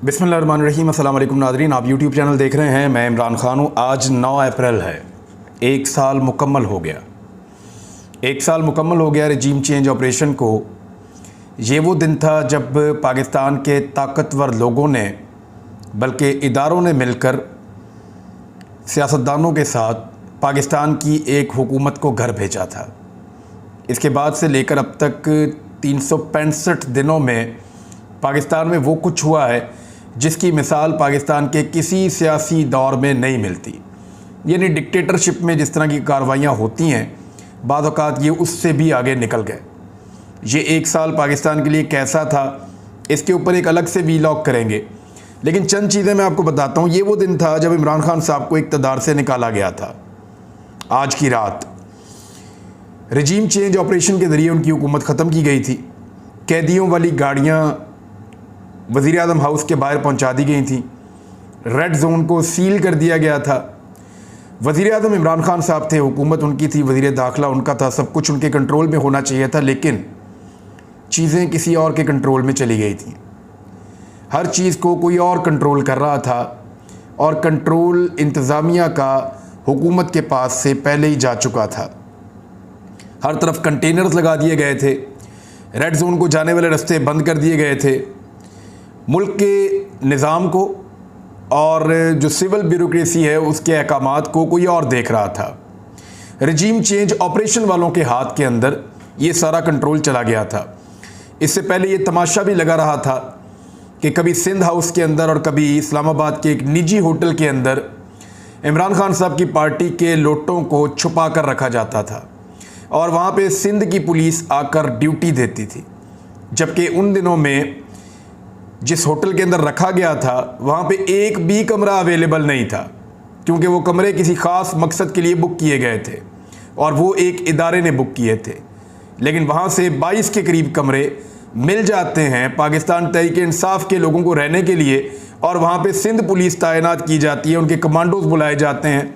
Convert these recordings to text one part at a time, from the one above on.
बिस्मिल्लाहिर्रहमानिर्रहीम। अस्सलाम वालेकुम नाज़रीन, आप यूट्यूब चैनल देख रहे हैं। मैं इमरान ख़ान हूँ। आज 9 अप्रैल है। 1 साल मुकम्मल हो गया। 1 साल मुकम्मल हो गया रजीम चेंज ऑपरेशन को। ये वो दिन था जब पाकिस्तान के ताकतवर लोगों ने, बल्कि इदारों ने मिलकर सियासतदानों के साथ पाकिस्तान की एक हुकूमत को घर भेजा था। इसके बाद से लेकर अब तक 365 दिनों में पाकिस्तान में वो कुछ हुआ है जिसकी मिसाल पाकिस्तान के किसी सियासी दौर में नहीं मिलती। यानी डिक्टेटरशिप में जिस तरह की कार्रवाइयाँ होती हैं, बाद औक़ात ये उससे भी आगे निकल गए। ये 1 साल पाकिस्तान के लिए कैसा था, इसके ऊपर एक अलग से वीलॉग करेंगे, लेकिन चंद चीज़ें मैं आपको बताता हूँ। ये वो दिन था जब इमरान खान साहब को इक़्तिदार से निकाला गया था। आज की रात रजीम चेंज ऑपरेशन के ज़रिए उनकी हुकूमत ख़त्म की गई थी। कैदियों वाली गाड़ियाँ वज़ीर आज़म हाउस के बाहर पहुंचा दी गई थी। रेड जोन को सील कर दिया गया था। वज़ीर आज़म इमरान खान साहब थे, हुकूमत उनकी थी, वज़ीर दाखिला उनका था, सब कुछ उनके कंट्रोल में होना चाहिए था, लेकिन चीज़ें किसी और के कंट्रोल में चली गई थी। हर चीज़ को कोई और कंट्रोल कर रहा था और कंट्रोल इंतज़ामिया का हुकूमत के पास से पहले ही जा चुका था। हर तरफ कंटेनर्स लगा दिए गए थे। रेड जोन को जाने वाले रास्ते बंद कर दिए गए थे। मुल्क के निज़ाम को और जो सिविल ब्यूरोक्रेसी है उसके अहकामात को कोई और देख रहा था। रजीम चेंज ऑपरेशन वालों के हाथ के अंदर ये सारा कंट्रोल चला गया था। इससे पहले ये तमाशा भी लगा रहा था कि कभी सिंध हाउस के अंदर और कभी इस्लामाबाद के एक निजी होटल के अंदर इमरान खान साहब की पार्टी के लोटों को छुपा कर रखा जाता था और वहाँ पे सिंध की पुलिस आकर ड्यूटी देती थी। जबकि उन दिनों में जिस होटल के अंदर रखा गया था वहाँ पे एक भी कमरा अवेलेबल नहीं था, क्योंकि वो कमरे किसी ख़ास मकसद के लिए बुक किए गए थे और वो एक इदारे ने बुक किए थे। लेकिन वहाँ से 22 के करीब कमरे मिल जाते हैं पाकिस्तान तहरीक-ए-इंसाफ के लोगों को रहने के लिए, और वहाँ पे सिंध पुलिस तैनात की जाती है, उनके कमांडोज बुलाए जाते हैं।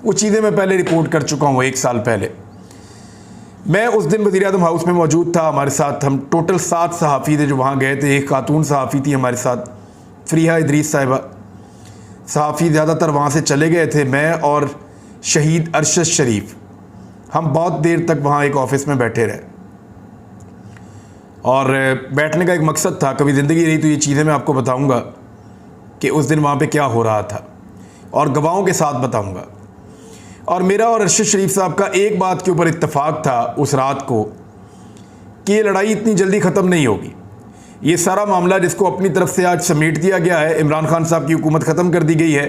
वो चीज़ें मैं पहले रिपोर्ट कर चुका हूँ 1 साल पहले। मैं उस दिन वज़ीर आज़म हाउस में मौजूद था। हमारे साथ हम टोटल 7 सहाफ़ी थे जो वहाँ गए थे। एक खातून सहाफ़ी थी हमारे साथ, फ़रीहा इदरीस साहिबा। सहाफ़ी ज़्यादातर वहाँ से चले गए थे। मैं और शहीद अरशद शरीफ, हम बहुत देर तक वहाँ एक ऑफ़िस में बैठे रहे और बैठने का एक मकसद था। कभी ज़िंदगी रही तो ये चीज़ें मैं आपको बताऊँगा कि उस दिन वहाँ पर क्या हो रहा था और गवाहों के साथ बताऊँगा। और मेरा और अरशद शरीफ साहब का एक बात के ऊपर इत्तेफाक था उस रात को कि ये लड़ाई इतनी जल्दी ख़त्म नहीं होगी। ये सारा मामला जिसको अपनी तरफ से आज समेट दिया गया है, इमरान खान साहब की हुकूमत ख़त्म कर दी गई है,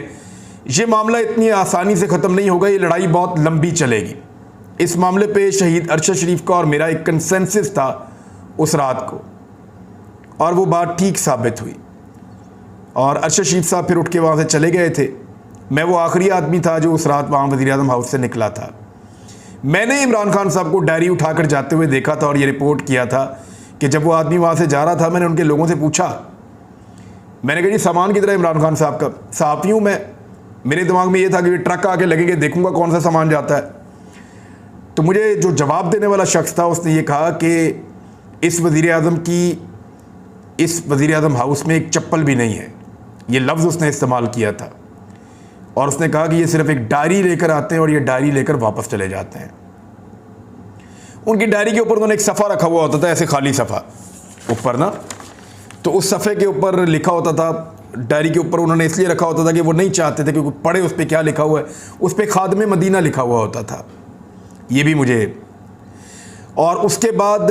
ये मामला इतनी आसानी से ख़त्म नहीं होगा। ये लड़ाई बहुत लंबी चलेगी। इस मामले पे शहीद अरशद शरीफ का और मेरा एक कंसेंसस था उस रात को, और वो बात ठीक साबित हुई। और अरशद शरीफ साहब फिर उठ के वहाँ से चले गए थे। मैं वो आखिरी आदमी था जो उस रात वहाँ वज़ीर आज़म हाउस से निकला था। मैंने इमरान खान साहब को डायरी उठाकर जाते हुए देखा था और ये रिपोर्ट किया था कि जब वो आदमी वहाँ से जा रहा था, मैंने उनके लोगों से पूछा, मैंने कहा जी सामान किधर है इमरान खान साहब का? सहाफ़ी हूँ मैं, मेरे दिमाग में ये था कि ट्रक आके लगेंगे, देखूँगा कौन सा सामान जाता है। तो मुझे जो जवाब देने वाला शख्स था उसने ये कहा कि इस वज़ीर आज़म हाउस में एक चप्पल भी नहीं है। ये लफ्ज़ उसने इस्तेमाल किया था और उसने कहा कि ये सिर्फ एक डायरी लेकर आते हैं और ये डायरी लेकर वापस चले जाते हैं। उनकी डायरी के ऊपर उन्होंने एक सफ़ा रखा हुआ होता था, ऐसे खाली सफ़ा ऊपर ना, तो उस सफ़े के ऊपर लिखा होता था, डायरी के ऊपर उन्होंने इसलिए रखा होता था कि वो नहीं चाहते थे क्योंकि पढ़े उस पर क्या लिखा हुआ है। उस पर खादमे मदीना लिखा हुआ होता था। ये भी मुझे, और उसके बाद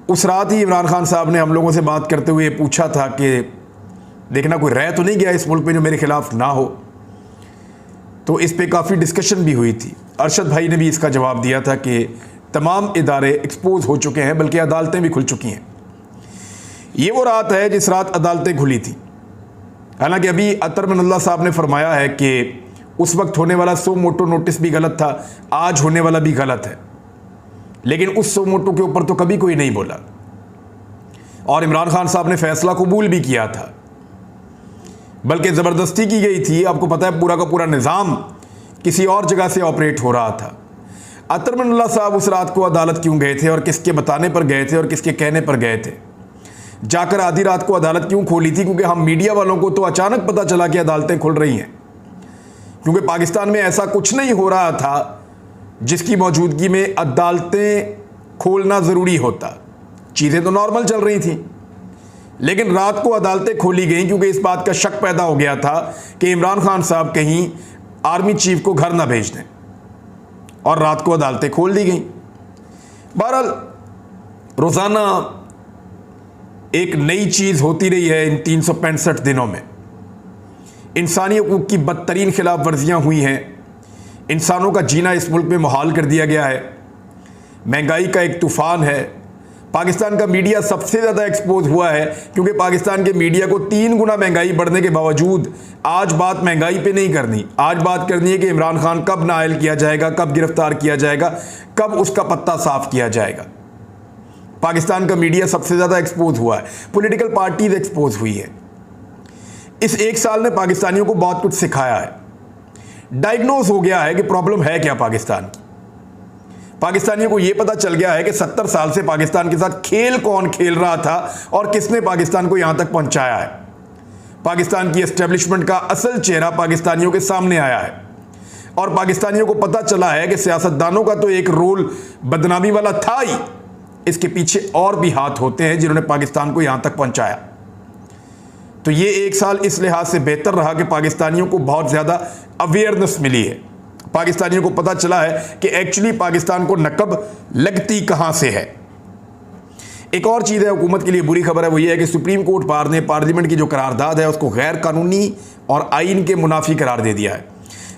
उस रात ही इमरान खान साहब ने हम लोगों से बात करते हुए पूछा था कि देखना कोई रह तो नहीं गया इस मुल्क पे जो मेरे खिलाफ ना हो। तो इस पे काफ़ी डिस्कशन भी हुई थी। अरशद भाई ने भी इसका जवाब दिया था कि तमाम इदारे एक्सपोज हो चुके हैं, बल्कि अदालतें भी खुल चुकी हैं। ये वो रात है जिस रात अदालतें खुली थी। हालांकि अभी अतर मनल्ला साहब ने फरमाया है कि उस वक्त होने वाला सो मोटो नोटिस भी गलत था, आज होने वाला भी गलत है, लेकिन उस सो मोटो के ऊपर तो कभी कोई नहीं बोला और इमरान खान साहब ने फैसला कबूल भी किया था, बल्कि ज़बरदस्ती की गई थी। आपको पता है पूरा का पूरा निज़ाम किसी और जगह से ऑपरेट हो रहा था। अतर मनल्ला साहब उस रात को अदालत क्यों गए थे और किसके बताने पर गए थे और किसके कहने पर गए थे? जाकर आधी रात को अदालत क्यों खोली थी? क्योंकि हम मीडिया वालों को तो अचानक पता चला कि अदालतें खुल रही हैं, क्योंकि पाकिस्तान में ऐसा कुछ नहीं हो रहा था जिसकी मौजूदगी में अदालतें खोलना ज़रूरी होता। चीज़ें तो नॉर्मल चल रही थी, लेकिन रात को अदालतें खोली गई क्योंकि इस बात का शक पैदा हो गया था कि इमरान खान साहब कहीं आर्मी चीफ को घर ना भेज दें, और रात को अदालतें खोल दी गई। बहरहाल रोज़ाना एक नई चीज़ होती रही है इन 365 दिनों में। इंसानी हकूक़ की बदतरीन खिलाफ वर्जियाँ हुई हैं, इंसानों का जीना इस मुल्क में मुहाल कर दिया गया है, महंगाई का एक तूफ़ान है। पाकिस्तान का मीडिया सबसे ज़्यादा एक्सपोज हुआ है क्योंकि पाकिस्तान के मीडिया को 3 गुना महंगाई बढ़ने के बावजूद आज बात महंगाई पे नहीं करनी, आज बात करनी है कि इमरान खान कब नाअहल किया जाएगा, कब गिरफ्तार किया जाएगा, कब उसका पत्ता साफ किया जाएगा। पाकिस्तान का मीडिया सबसे ज़्यादा एक्सपोज हुआ है, पॉलिटिकल पार्टीज एक्सपोज हुई है। इस 1 साल ने पाकिस्तानियों को बहुत कुछ सिखाया है। डायग्नोज हो गया है कि प्रॉब्लम है क्या पाकिस्तान की। पाकिस्तानियों को यह पता चल गया है कि 70 साल से पाकिस्तान के साथ खेल कौन खेल रहा था और किसने पाकिस्तान को यहां तक पहुंचाया है। पाकिस्तान की एस्टेब्लिशमेंट का असल चेहरा पाकिस्तानियों के सामने आया है और पाकिस्तानियों को पता चला है कि सियासतदानों का तो एक रोल बदनामी वाला था ही, इसके पीछे और भी हाथ होते हैं जिन्होंने पाकिस्तान को यहां तक पहुंचाया। तो ये 1 साल इस लिहाज से बेहतर रहा कि पाकिस्तानियों को बहुत ज़्यादा अवेयरनेस मिली है। पाकिस्तानियों को पता चला है कि एक्चुअली पाकिस्तान को नकब लगती कहां से है। एक और चीज़ है हुकूमत के लिए बुरी खबर है, वो ये है कि सुप्रीम कोर्ट बार ने पार्लियामेंट की जो करारदाद है उसको गैर कानूनी और आइन के मुनाफी करार दे दिया है।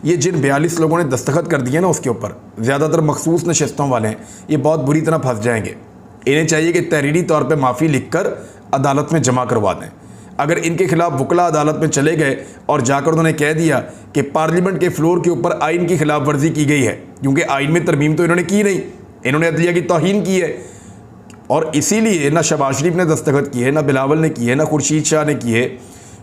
ये जिन 42 लोगों ने दस्तखत कर दिए ना उसके ऊपर, ज़्यादातर मखसूस नशस्तों वाले हैं, ये बहुत बुरी तरह फंस जाएंगे। इन्हें चाहिए कि तहरीरी तौर पर माफ़ी लिख कर अदालत में जमा करवा दें। अगर इनके खिलाफ वकला अदालत में चले गए और जाकर उन्होंने कह दिया कि पार्लियामेंट के फ्लोर के ऊपर आइन की खिलाफ वर्जी की गई है, क्योंकि आइन में तरमीम तो इन्होंने की नहीं, इन्होंने अदलिया की तौहीन की है, और इसीलिए ना शहबाज शरीफ ने दस्तखत किए, ना बिलावल ने किए, ना खुर्शीद शाह ने किए,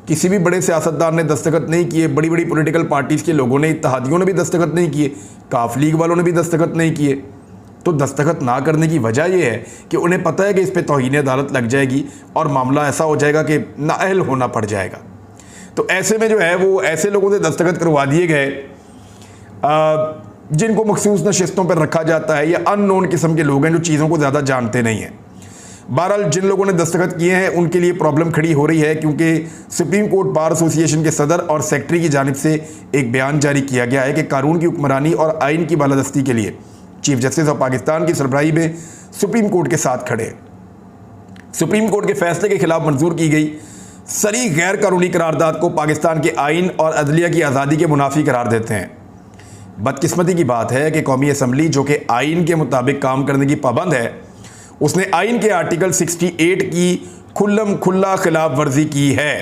किसी भी बड़े सियासतदान ने दस्तखत नहीं किए, बड़ी बड़ी पॉलिटिकल पार्टीज़ के लोगों ने, इत्तेहादियों ने भी दस्तखत नहीं किए, काफ लीग वालों ने भी दस्तखत नहीं किए। तो दस्तखत ना करने की वजह यह है कि उन्हें पता है कि इस पर तौहीन अदालत लग जाएगी और मामला ऐसा हो जाएगा कि नाअहल होना पड़ जाएगा। तो ऐसे में जो है वो ऐसे लोगों से दस्तखत करवा दिए गए जिनको मखसूस नशिस्तों पर रखा जाता है या अननोन किस्म के लोग हैं जो चीज़ों को ज़्यादा जानते नहीं हैं। बहरहाल जिन लोगों ने दस्तखत किए हैं उनके लिए प्रॉब्लम खड़ी हो रही है, क्योंकि सुप्रीम कोर्ट बार एसोसिएशन के सदर और सेक्रेटरी की जानिब से एक बयान जारी किया गया है कि कानून की हुक्मरानी और आइन की बालादस्ती के लिए चीफ जस्टिस ऑफ पाकिस्तान की सरबराही में सुप्रीम कोर्ट के साथ खड़े। सुप्रीम कोर्ट के फैसले के खिलाफ मंजूर की गई सरी गैर कानूनी करारदाद को पाकिस्तान के आइन और अदलिया की आज़ादी के मुनाफी करार देते हैं। बदकिस्मती की बात है कि कौमी असम्बली जो कि आइन के मुताबिक काम करने की पाबंद है, उसने आइन के आर्टिकल 68 की खुल्ला खिलाफ वर्जी की है।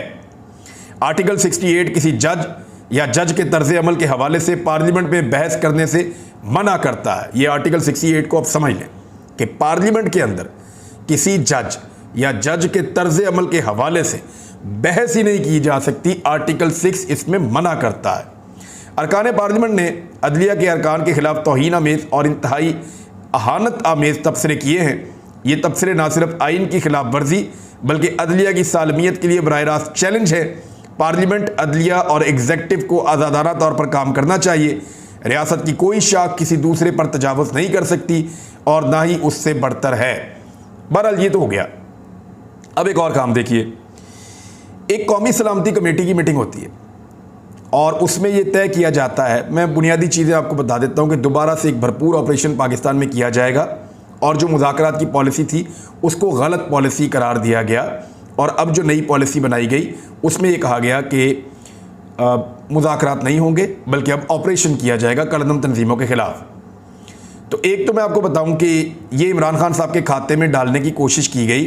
आर्टिकल 68 किसी जज या जज के तर्ज अमल के हवाले से पार्लियामेंट में बहस करने से मना करता है। ये आर्टिकल 68 को आप समझ लें कि पार्लियामेंट के अंदर किसी जज या जज के तर्ज अमल के हवाले से बहस ही नहीं की जा सकती। आर्टिकल 6 इसमें मना करता है। अरकान पार्लियामेंट ने अदलिया के अरकान के खिलाफ तौहीन आमेज़ और इंतहाई अहानत आमेज़ तबसरे किए हैं। ये तबसरे ना सिर्फ आइन की खिलाफ वर्जी बल्कि अदलिया की सालमियत के लिए बराह रास्त चैलेंज है। पार्लियामेंट, अदलिया और एग्जेक्टिव को आज़ादाना तौर पर काम करना चाहिए। रियासत की कोई शाख किसी दूसरे पर तजावुज़ नहीं कर सकती और ना ही उससे बढ़तर है। बहरहाल ये तो हो गया। अब एक और काम देखिए, एक कौमी सलामती कमेटी की मीटिंग होती है और उसमें यह तय किया जाता है, मैं बुनियादी चीज़ें आपको बता देता हूँ, कि दोबारा से एक भरपूर ऑपरेशन पाकिस्तान में किया जाएगा और जो मुज़ाकरात की पॉलिसी थी उसको गलत पॉलिसी करार दिया गया और अब जो नई पॉलिसी बनाई गई उसमें यह कहा गया कि मुज़ाकरात नहीं होंगे बल्कि अब ऑपरेशन किया जाएगा कलदम तंजीमों के ख़िलाफ़। तो एक तो मैं आपको बताऊं कि ये इमरान खान साहब के खाते में डालने की कोशिश की गई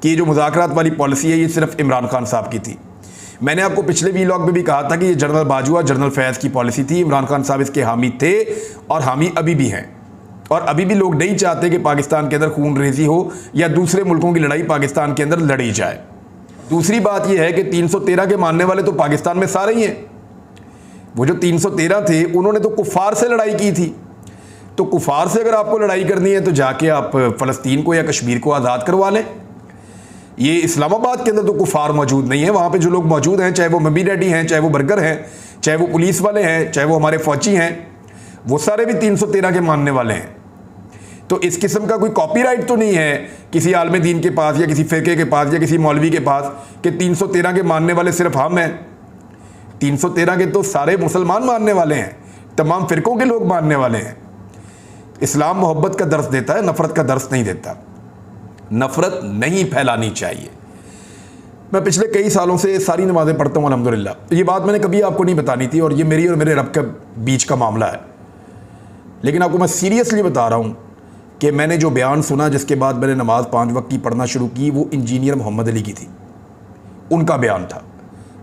कि जो मुज़ाकरात वाली पॉलिसी है ये सिर्फ इमरान खान साहब की थी। मैंने आपको पिछले वीलॉग में भी कहा था कि ये जनरल बाजवा, जनरल फैज़ की पॉलिसी थी। इमरान खान साहब इसके हामी थे और हामी अभी भी हैं, और अभी भी लोग नहीं चाहते कि पाकिस्तान के अंदर खून रेजी हो या दूसरे मुल्कों की लड़ाई पाकिस्तान के अंदर लड़ी जाए। दूसरी बात यह है कि 313 के मानने वाले तो पाकिस्तान में सारे ही हैं। वो जो 313 थे उन्होंने तो कुफार से लड़ाई की थी। तो कुफार से अगर आपको लड़ाई करनी है तो जाके आप फ़लस्तीन को या कश्मीर को आज़ाद करवा लें। ये इस्लामाबाद के अंदर तो कुफार मौजूद नहीं है। वहाँ पे जो लोग मौजूद हैं, चाहे वो मम्मी डैडी हैं, चाहे वो बर्गर हैं, चाहे वो पुलिस वाले हैं, चाहे वो हमारे फौजी हैं, वो सारे भी 313 के मानने वाले हैं। तो इस किस्म का कोई कॉपीराइट तो नहीं है किसी आलम दीन के पास या किसी फ़िरके के पास या किसी मौलवी के पास कि 313 के मानने वाले सिर्फ हम हैं। 313 के तो सारे मुसलमान मानने वाले हैं, तमाम फ़िरकों के लोग मानने वाले हैं। इस्लाम मोहब्बत का दर्स देता है, नफ़रत का दर्स नहीं देता। नफ़रत नहीं फैलानी चाहिए। मैं पिछले कई सालों से सारी नमाज़ें पढ़ता हूँ अल्हम्दुलिल्लाह। ये बात मैंने कभी आपको नहीं बतानी थी और ये मेरी और मेरे रब के बीच का मामला है, लेकिन आपको मैं सीरियसली बता रहा हूँ कि मैंने जो बयान सुना जिसके बाद मैंने नमाज़ 5 वक्त की पढ़ना शुरू की, वो इंजीनियर मोहम्मद अली की थी, उनका बयान था।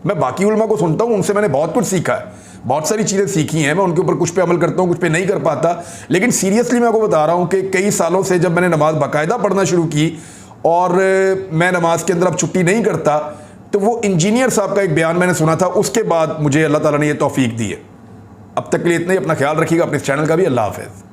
मैं बाकी उलमा को सुनता हूँ, उनसे मैंने बहुत कुछ सीखा है, बहुत सारी चीज़ें सीखी हैं, मैं उनके ऊपर कुछ पे अमल करता हूँ, कुछ पे नहीं कर पाता। लेकिन सीरियसली मैं आपको बता रहा हूँ कि कई सालों से जब मैंने नमाज़ बाकायदा पढ़ना शुरू की और मैं नमाज के अंदर अब छुट्टी नहीं करता, तो वो इंजीनियर साहब का एक बयान मैंने सुना था, उसके बाद मुझे अल्लाह ताला ने ये तौफीक दी है। अब तक के लिए इतना ही। अपना ख्याल रखिएगा, अपने इस चैनल का भी। अल्लाह हाफ़िज़।